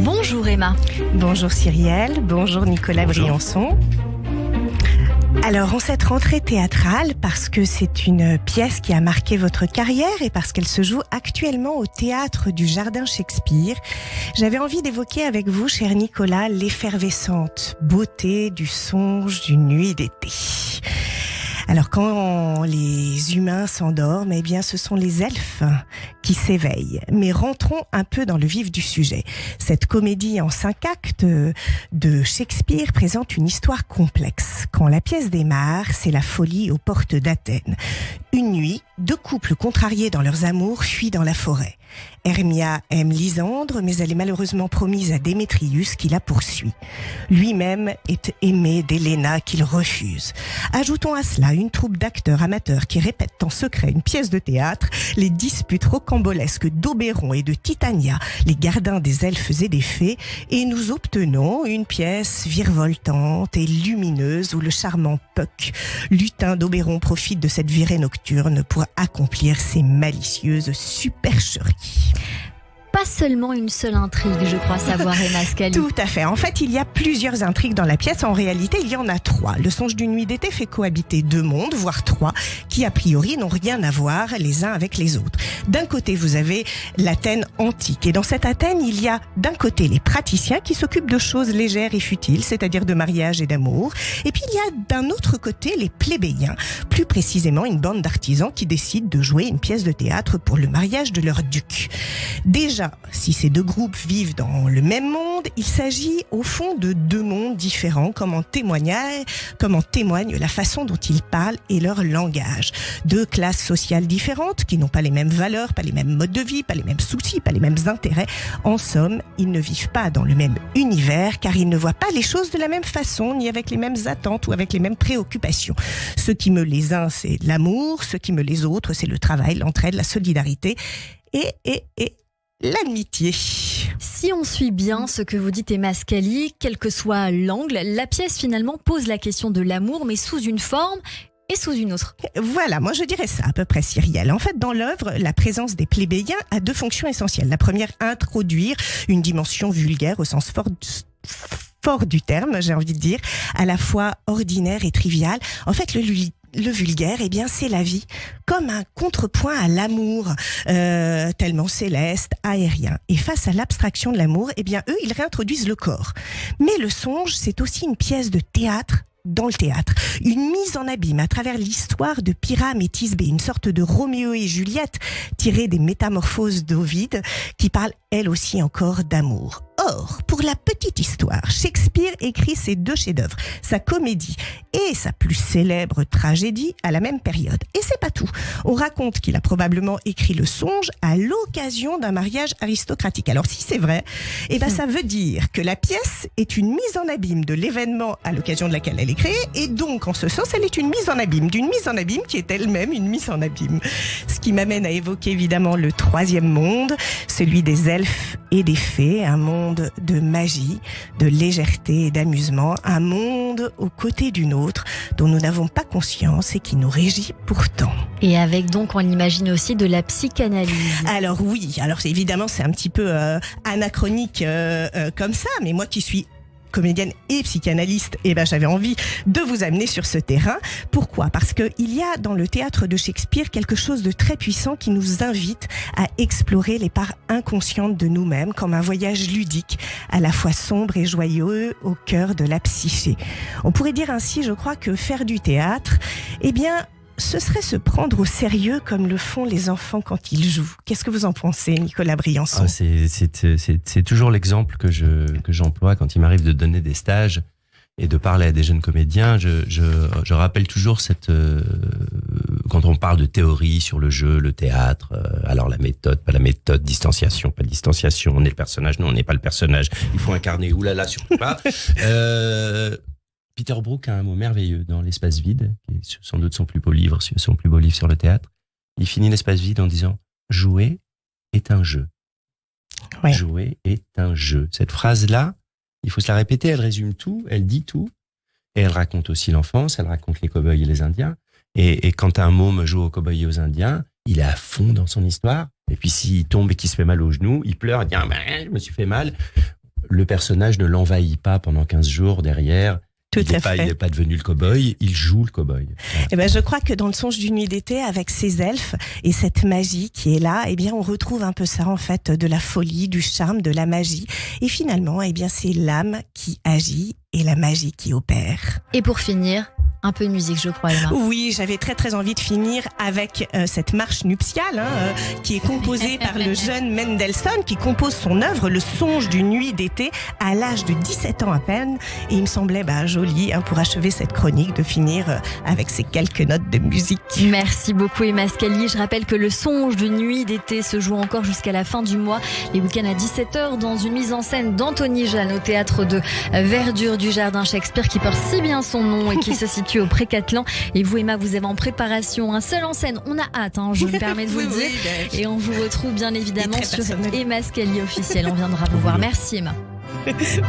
Bonjour Emma. Bonjour Cyrielle, bonjour Nicolas Briançon. Alors, en cette rentrée théâtrale, parce que c'est une pièce qui a marqué votre carrière et parce qu'elle se joue actuellement au théâtre du Jardin Shakespeare, j'avais envie d'évoquer avec vous, cher Nicolas, l'effervescente beauté du songe d'une nuit d'été. Alors, quand les humains s'endorment, eh bien, ce sont les elfes qui s'éveillent. Mais rentrons un peu dans le vif du sujet. Cette comédie en 5 actes de Shakespeare présente une histoire complexe. Quand la pièce démarre, c'est la folie aux portes d'Athènes. Une nuit, 2 couples contrariés dans leurs amours fuient dans la forêt. Hermia aime Lysandre, mais elle est malheureusement promise à Démétrius qui la poursuit. Lui-même est aimé d'Héléna qu'il refuse. Ajoutons à cela une troupe d'acteurs amateurs qui répètent en secret une pièce de théâtre, les disputes rocambolesques d'Oberon et de Titania, les gardins des elfes et des fées, et nous obtenons une pièce virevoltante et lumineuse où le charmant Puck, lutin d'Oberon, profite de cette virée nocturne pour accomplir ses malicieuses supercheries. Pas seulement une seule intrigue, je crois savoir, Emma Scali. Tout à fait. En fait, il y a plusieurs intrigues dans la pièce. En réalité, il y en a 3. Le songe d'une nuit d'été fait cohabiter 2 mondes, voire 3, qui a priori n'ont rien à voir les uns avec les autres. D'un côté, vous avez l'Athènes antique. Et dans cette Athènes, il y a d'un côté les praticiens qui s'occupent de choses légères et futiles, c'est-à-dire de mariage et d'amour. Et puis, il y a d'un autre côté les plébéiens, plus précisément une bande d'artisans qui décident de jouer une pièce de théâtre pour le mariage de leur duc. Déjà, si ces 2 groupes vivent dans le même monde, il s'agit au fond de 2 mondes différents, comme en témoigne la façon dont ils parlent et leur langage. 2 classes sociales différentes qui n'ont pas les mêmes valeurs, pas les mêmes modes de vie, pas les mêmes soucis, pas les mêmes intérêts. En somme, ils ne vivent pas dans le même univers car ils ne voient pas les choses de la même façon, ni avec les mêmes attentes ou avec les mêmes préoccupations. Ce qui meut les uns, c'est l'amour, ce qui meut les autres, c'est le travail, l'entraide, la solidarité et l'amitié. Si on suit bien ce que vous dites, Emma Scali, quel que soit l'angle, la pièce finalement pose la question de l'amour, mais sous une forme et sous une autre. Voilà, moi je dirais ça à peu près, Cyrielle. En fait, dans l'œuvre, la présence des plébéiens a 2 fonctions essentielles. La première, introduire une dimension vulgaire au sens fort du terme, j'ai envie de dire, à la fois ordinaire et trivial. En fait, le vulgaire, eh bien, c'est la vie, comme un contrepoint à l'amour, tellement céleste, aérien. Et face à l'abstraction de l'amour, eh bien, eux, ils réintroduisent le corps. Mais le songe, c'est aussi une pièce de théâtre dans le théâtre. Une mise en abîme à travers l'histoire de Pyrame et Thisbé, une sorte de Roméo et Juliette tirée des métamorphoses d'Ovide, qui parle elle aussi encore d'amour. Or, pour la petite histoire, Shakespeare écrit ses 2 chefs-d'œuvre, sa comédie et sa plus célèbre tragédie à la même période. Et c'est pas tout. On raconte qu'il a probablement écrit le songe à l'occasion d'un mariage aristocratique. Alors si c'est vrai, eh ben ça veut dire que la pièce est une mise en abîme de l'événement à l'occasion de laquelle elle est créée, et donc en ce sens, elle est une mise en abîme d'une mise en abîme qui est elle-même une mise en abîme. Ce qui m'amène à évoquer évidemment le 3e monde, celui des elfes et des fées, un monde de magie, de légèreté et d'amusement, un monde aux côtés d'une autre dont nous n'avons pas conscience et qui nous régit pourtant. Et avec donc, on l'imagine aussi, de la psychanalyse. Alors oui, évidemment c'est un petit peu anachronique comme ça, mais moi qui suis comédienne et psychanalyste, j'avais envie de vous amener sur ce terrain. Pourquoi ? Parce qu'il y a dans le théâtre de Shakespeare quelque chose de très puissant qui nous invite à explorer les parts inconscientes de nous-mêmes comme un voyage ludique, à la fois sombre et joyeux au cœur de la psyché. On pourrait dire ainsi, je crois, que faire du théâtre, ce serait se prendre au sérieux comme le font les enfants quand ils jouent. Qu'est-ce que vous en pensez, Nicolas Briançon ? C'est toujours l'exemple que j'emploie quand il m'arrive de donner des stages et de parler à des jeunes comédiens. Je rappelle toujours quand on parle de théorie sur le jeu, le théâtre, alors la méthode, pas la méthode, distanciation, pas distanciation, on est le personnage, non, on n'est pas le personnage, il faut incarner, oulala, surtout pas. Peter Brook a un mot merveilleux dans L'espace vide, qui est sans doute son plus beau livre sur le théâtre. Il finit L'espace vide en disant « Jouer est un jeu ». Ouais. Jouer est un jeu. Cette phrase-là, il faut se la répéter, elle résume tout, elle dit tout, et elle raconte aussi l'enfance, elle raconte les cow-boys et les Indiens. Et quand un môme joue aux cow-boys et aux Indiens, il est à fond dans son histoire. Et puis s'il tombe et qu'il se fait mal au genou, il pleure, il dit « je me suis fait mal ». le personnage ne l'envahit pas pendant 15 jours derrière. Il n'est pas devenu le cow-boy, il joue le cow-boy. Voilà. Eh ben, je crois que dans le songe d'une nuit d'été, avec ces elfes et cette magie qui est là, eh bien, on retrouve un peu ça, en fait, de la folie, du charme, de la magie. Et finalement, eh bien, c'est l'âme qui agit et la magie qui opère. Et pour finir, un peu de musique, je crois, Emma. Oui, j'avais très très envie de finir avec cette marche nuptiale qui est composée par le jeune Mendelssohn qui compose son œuvre Le songe d'une nuit d'été à l'âge de 17 ans à peine. Et il me semblait joli pour achever cette chronique de finir avec ces quelques notes de musique. Merci beaucoup Emma Scali. Je rappelle que Le songe d'une nuit d'été se joue encore jusqu'à la fin du mois, les week-ends à 17h dans une mise en scène d'Anthony Jeanne au théâtre de Verdure du Jardin Shakespeare qui porte si bien son nom et qui se situe au Pré-Catelan. Et vous Emma, vous avez en préparation un seul en scène. On a hâte, je me permets de vous le dire. Et on vous retrouve bien évidemment sur Emma Scali officiel. On viendra vous voir. Merci Emma. Merci.